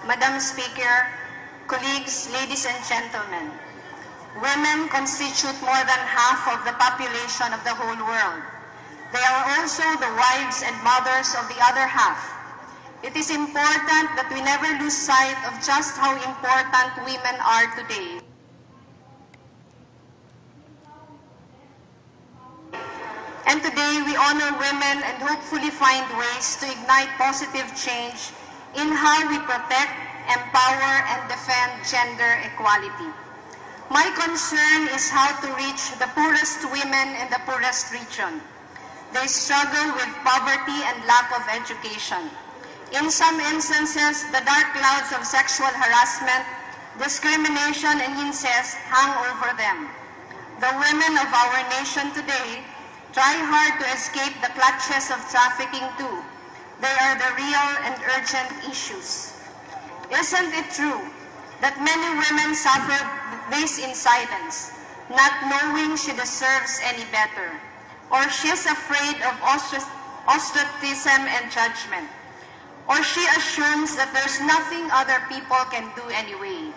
Madam Speaker, colleagues, ladies and gentlemen, women constitute more than half of the population of the whole world. They are also the wives and mothers of the other half. It is important that we never lose sight of just how important women are today. And today we honor women and hopefully find ways to ignite positive change in how we protect, empower, and defend gender equality. My concern is how to reach the poorest women in the poorest region. They struggle with poverty and lack of education. In some instances, the dark clouds of sexual harassment, discrimination, and incest hang over them. The women of our nation today try hard to escape the clutches of trafficking too. They are the real and urgent issues. Isn't it true that many women suffer this in silence, not knowing she deserves any better, or she is afraid of ostracism and judgment, or she assumes that there's nothing other people can do anyway?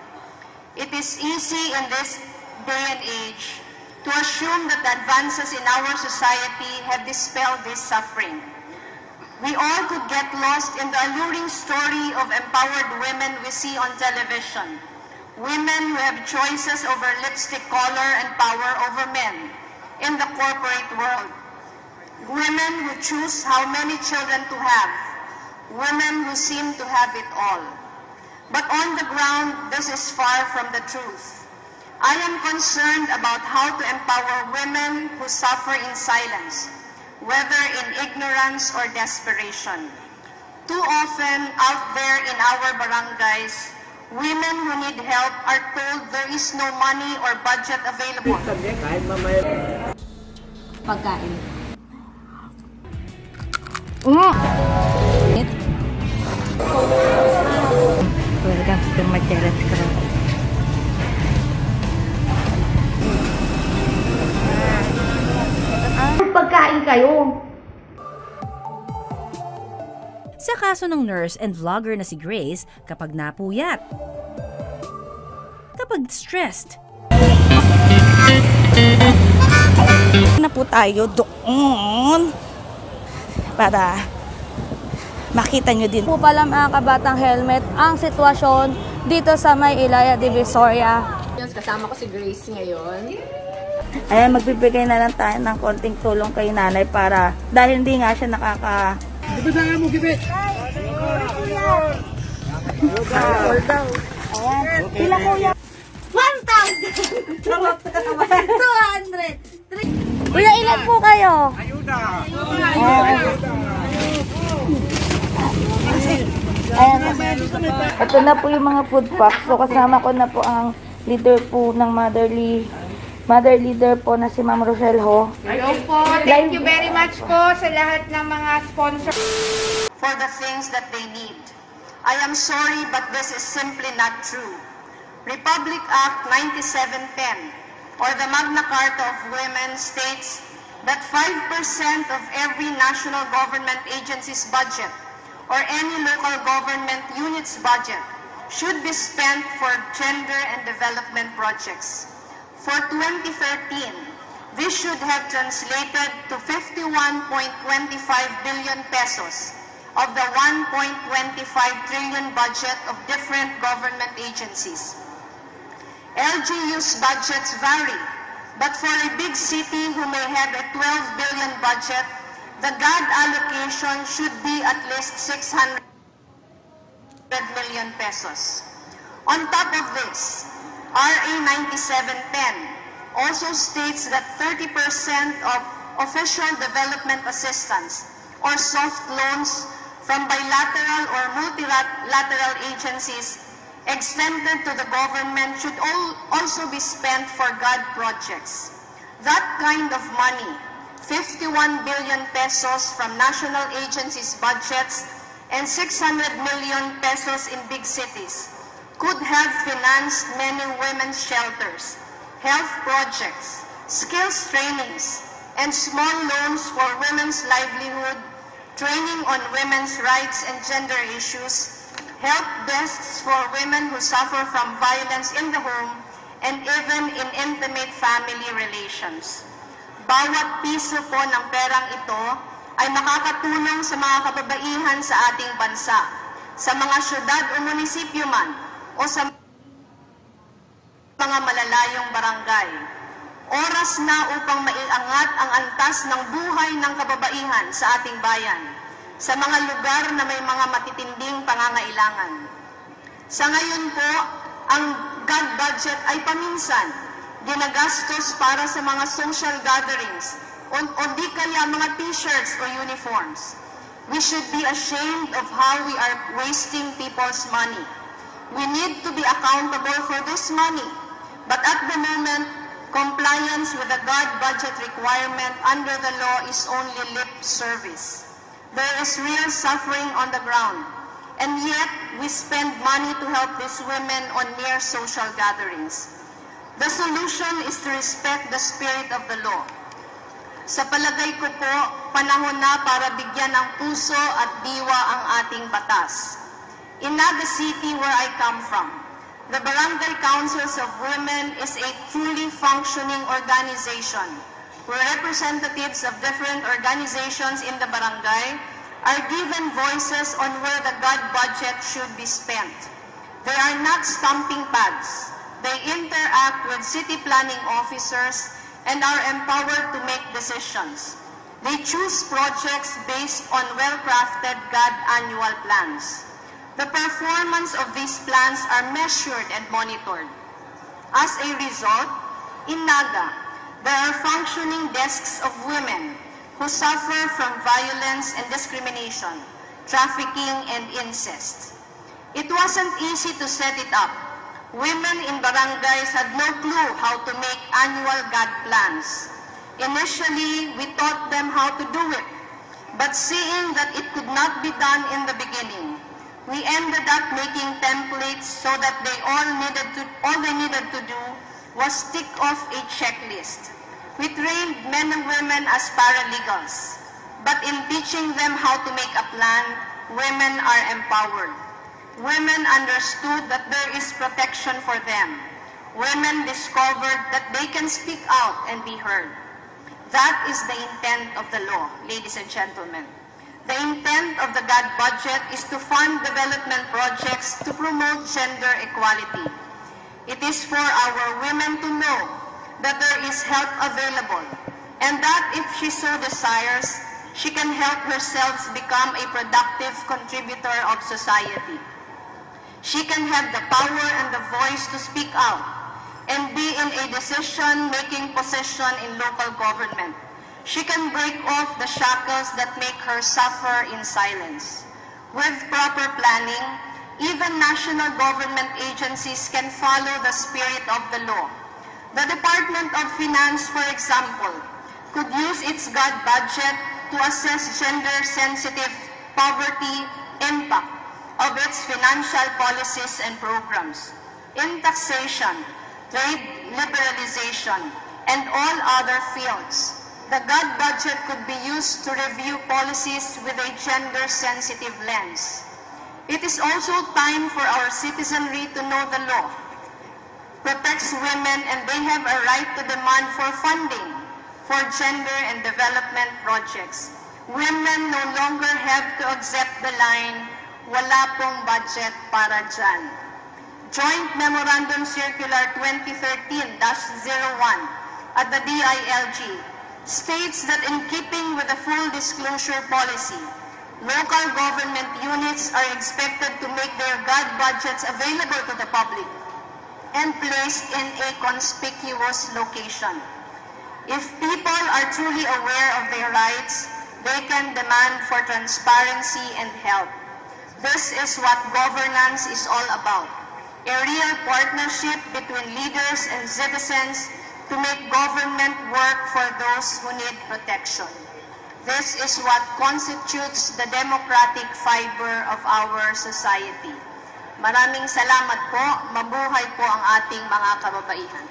It is easy in this day and age to assume that the advances in our society have dispelled this suffering. We all could get lost in the alluring story of empowered women we see on television. Women who have choices over lipstick color and power over men in the corporate world. Women who choose how many children to have. Women who seem to have it all. But on the ground, this is far from the truth. I am concerned about how to empower women who suffer in silence, whether in ignorance or desperation. Too often, out there in our barangays, women who need help are told there is no money or budget available. Pagkain. Welcome to my challenge. Pagkain kayo. Sa kaso ng nurse and vlogger na si Grace, kapag napuyat, kapag stressed, na po tayo doon para makita nyo din po pala mga kabatang helmet ang sitwasyon dito sa may Ilaya Divisoria. Kasama ko si Grace ngayon. Ayan, magbibigay na lang tayo ng konting tulong kay nanay para dahil hindi nga siya nakaka... Ibigay mo, gibit! Ayan, pila kuya? 1,000! 200! Kuya, ilan po kayo? Ayuda! Ayan, ito na po yung mga food packs. So kasama ko na po ang leader po ng Mother leader po na si Ma'am Rochelle Ho. Hello po. Thank you very much po sa lahat ng mga sponsors. For the things that they need. I am sorry, but this is simply not true. Republic Act 9710, or the Magna Carta of Women, states that 5% of every national government agency's budget or any local government unit's budget should be spent for gender and development projects. For 2013, this should have translated to 51.25 billion pesos of the 1.25 trillion budget of different government agencies. LGU's budgets vary, but for a big city who may have a 12 billion budget, the GAD allocation should be at least 600 million pesos. On top of this, RA 9710 also states that 30% of official development assistance or soft loans from bilateral or multilateral agencies extended to the government should also be spent for GAD projects. That kind of money, 51 billion pesos from national agencies' budgets and 600 million pesos in big cities, could have financed many women's shelters, health projects, skills trainings, and small loans for women's livelihood, training on women's rights and gender issues, help desks for women who suffer from violence in the home and even in intimate family relations. Bawat piso po ng perang ito ay makakatulong sa mga kababaihan sa ating bansa, sa mga syudad o munisipyo man, o sa mga malalayong barangay. Oras na upang maiangat ang antas ng buhay ng kababaihan sa ating bayan, sa mga lugar na may mga matitinding pangangailangan. Sa ngayon po, ang God budget ay paminsan ginagastos para sa mga social gatherings o di kaya mga t-shirts o uniforms. We should be ashamed of how we are wasting people's money. We need to be accountable for this money, but at the moment, compliance with the God budget requirement under the law is only lip service. There is real suffering on the ground, and yet we spend money to help these women on mere social gatherings. The solution is to respect the spirit of the law. Sa palagay ko po, panahon na para bigyan ng puso at diwa ang ating batas. In Naga City, where I come from, the Barangay Councils of Women is a truly functioning organization where representatives of different organizations in the barangay are given voices on where the God budget should be spent. They are not stamping pads. They interact with city planning officers and are empowered to make decisions. They choose projects based on well-crafted God annual plans. The performance of these plans are measured and monitored. As a result, in Naga, there are functioning desks of women who suffer from violence and discrimination, trafficking, and incest. It wasn't easy to set it up. Women in barangays had no clue how to make annual God plans. Initially, we taught them how to do it, but seeing that it could not be done in the beginning, we ended up making templates so that all they needed to do was tick off a checklist. We trained men and women as paralegals, but in teaching them how to make a plan, women are empowered. Women understood that there is protection for them. Women discovered that they can speak out and be heard. That is the intent of the law, ladies and gentlemen. The intent of the God budget is to fund development projects to promote gender equality. It is for our women to know that there is help available, and that if she so desires, she can help herself become a productive contributor of society. She can have the power and the voice to speak out and be in a decision-making position in local government. She can break off the shackles that make her suffer in silence. With proper planning, even national government agencies can follow the spirit of the law. The Department of Finance, for example, could use its God budget to assess gender-sensitive poverty impact of its financial policies and programs, in taxation, trade liberalization, and all other fields. The God budget could be used to review policies with a gender-sensitive lens. It is also time for our citizenry to know the law protects women, and they have a right to demand for funding for gender and development projects. Women no longer have to accept the line, "Wala pong budget para dyan." Joint Memorandum Circular 2013-01 at the DILG states that in keeping with the full disclosure policy, local government units are expected to make their God budgets available to the public and placed in a conspicuous location. If people are truly aware of their rights, they can demand for transparency and help. This is what governance is all about, a real partnership between leaders and citizens to make government work for those who need protection. This is what constitutes the democratic fiber of our society. Maraming salamat po. Mabuhay po ang ating mga kababaihan.